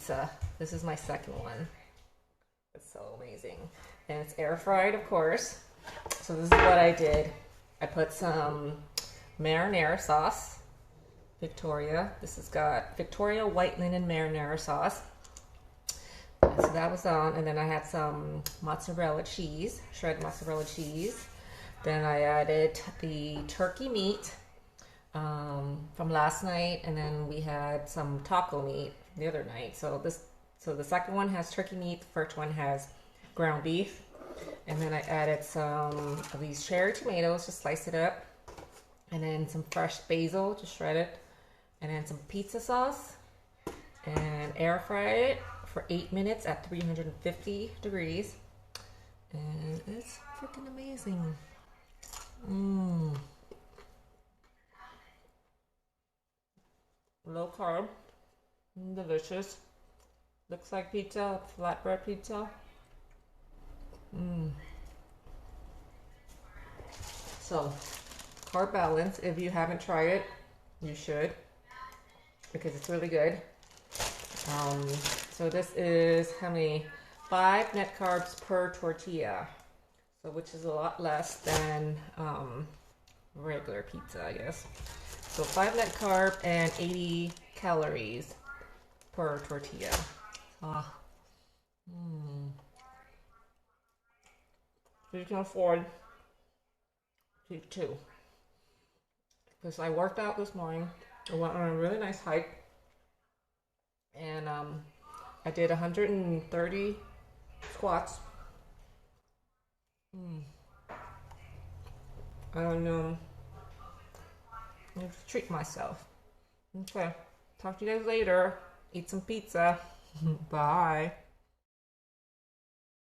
pizza. This is my second one. It's so amazing. And it's air fried, of course. So this is what I did. I put some marinara sauce, Victoria. This has got Victoria white linen marinara sauce. So that was on, and then I had some mozzarella cheese, shredded mozzarella cheese. Then I added the turkey meat from last night, and then we had some taco meat the other night. So the second one has turkey meat, the first one has ground beef. And then I added some of these cherry tomatoes, just slice it up, and then some fresh basil, just shred it, and then some pizza sauce, and air fry it for 8 minutes at 350 degrees. And it's freaking amazing. Low carb, delicious. Looks like pizza, flatbread pizza. So, carb balance, if you haven't tried it, you should, because it's really good. So this is how many? 5 net carbs per tortilla, so which is a lot less than regular pizza, I guess. So 5 net carb and 80 calories per tortilla. So you can afford to eat 2. Because I worked out this morning. I went on a really nice hike. And I did 130 squats. And I just treat myself. Okay. Talk to you guys later. Eat some pizza. Bye.